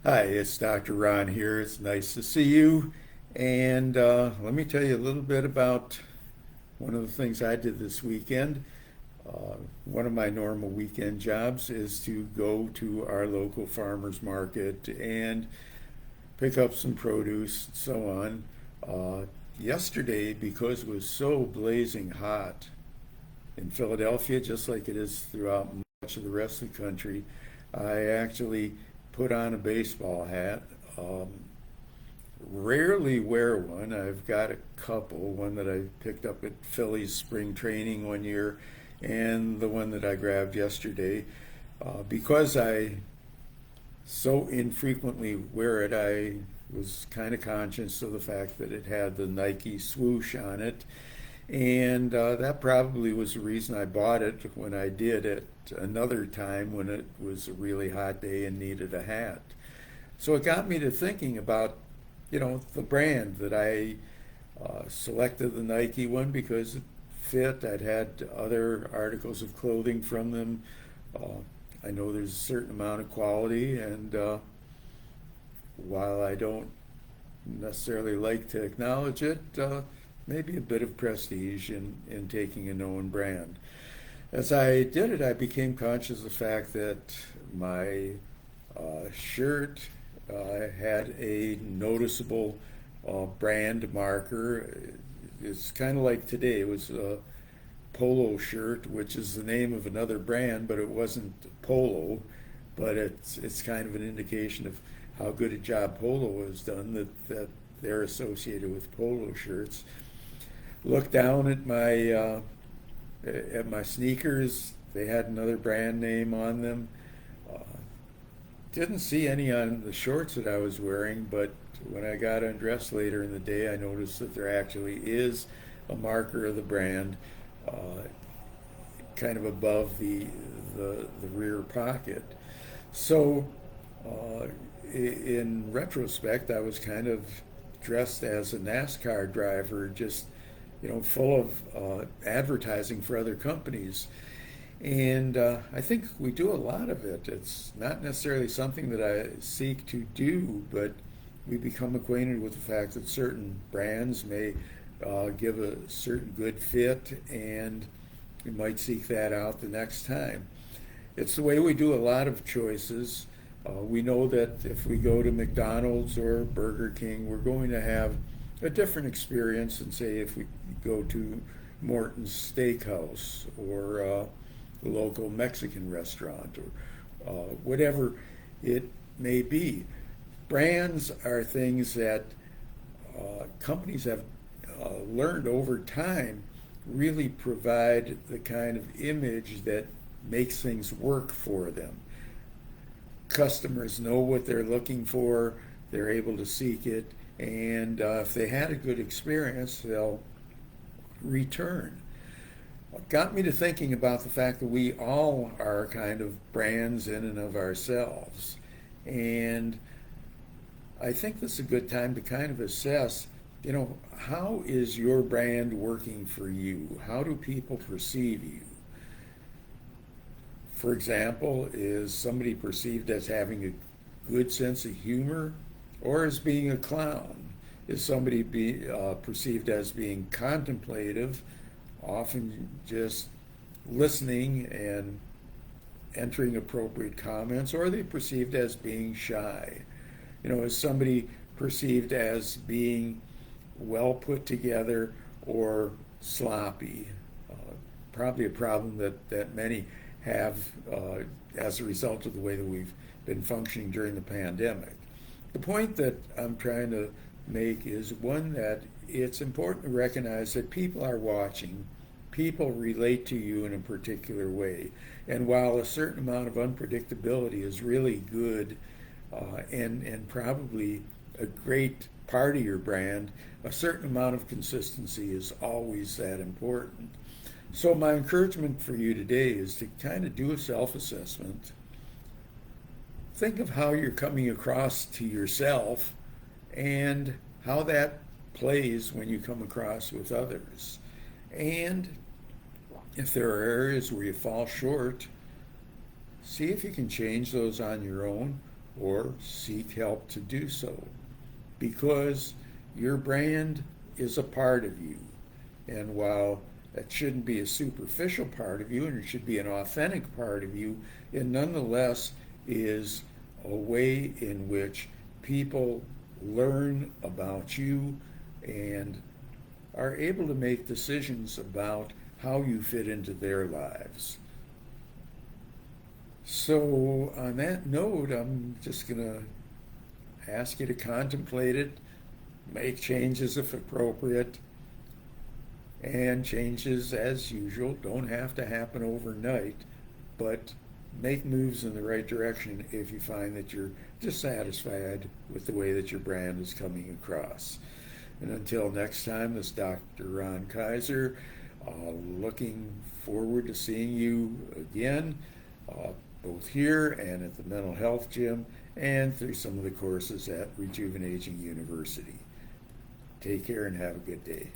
Hi, it's Dr. Ron here. It's nice to see you. And let me tell you a little bit about one of the things I did this weekend. One of my normal weekend jobs is to go to our local farmers market and pick up some produce and so on. Yesterday, because it was so blazing hot in Philadelphia, just like it is throughout much of the rest of the country, I actually put on a baseball hat. Um, Rarely wear one. I've got a couple, one that I picked up at Phillies spring training one year, and the one that I grabbed yesterday. Because I so infrequently wear it, I was kind of conscious of the fact that it had the Nike swoosh on it, and that probably was the reason I bought it when I did at another time when it was a really hot day and needed a hat. So it got me to thinking about, the brand that I selected the Nike one because it fit. I'd had other articles of clothing from them. Uh, I know there's a certain amount of quality, and while I don't necessarily like to acknowledge it, maybe a bit of prestige in taking a known brand. As I did it, I became conscious of the fact that my shirt had a noticeable brand marker. It's kind of like today. It was a polo shirt, which is the name of another brand, but it wasn't polo. But it's kind of an indication of how good a job polo has done that they're associated with polo shirts. Look down at my sneakers. They had another brand name on them. Uh, didn't see any on the shorts that I was wearing, but when I got undressed later in the day, I noticed that there actually is a marker of the brand, uh, kind of above the rear pocket. So, in retrospect, I was kind of dressed as a NASCAR driver, just full of advertising for other companies. And I think we do a lot of it. It's not necessarily something that I seek to do, but we become acquainted with the fact that certain brands may give a certain good fit, and we might seek that out the next time. It's the way we do a lot of choices. We know that if we go to McDonald's or Burger King, we're going to have a different experience than, say, if we go to Morton's Steakhouse or a local Mexican restaurant or whatever it may be. Brands are things that companies have learned over time really provide the kind of image that makes things work for them. Customers know what they're looking for, they're able to seek it, and if they had a good experience, they'll return. It got me to thinking about the fact that we all are kind of brands in and of ourselves. And I think this is a good time to kind of assess, how is your brand working for you? How do people perceive you? For example, is somebody perceived as having a good sense of humor or as being a clown? Is somebody perceived as being contemplative, often just listening and entering appropriate comments, or are they perceived as being shy? Is somebody perceived as being well put together or sloppy? Probably a problem that many have as a result of the way that we've been functioning during the pandemic. The point that I'm trying to make is one that it's important to recognize that people are watching. People relate to you in a particular way. And while a certain amount of unpredictability is really good and probably a great part of your brand, a certain amount of consistency is always that important. So, my encouragement for you today is to kind of do a self assessment. Think of how you're coming across to yourself and how that plays when you come across with others. And if there are areas where you fall short, see if you can change those on your own or seek help to do so, because your brand is a part of you. And while that shouldn't be a superficial part of you, and it should be an authentic part of you, it nonetheless is a way in which people learn about you and are able to make decisions about how you fit into their lives. So, on that note, I'm just going to ask you to contemplate it, make changes if appropriate, and changes, as usual, don't have to happen overnight, but make moves in the right direction if you find that you're dissatisfied with the way that your brand is coming across. And until next time, this is Dr. Ron Kaiser, looking forward to seeing you again, both here and at the Mental Health Gym and through some of the courses at Rejuvenaging University. Take care and have a good day.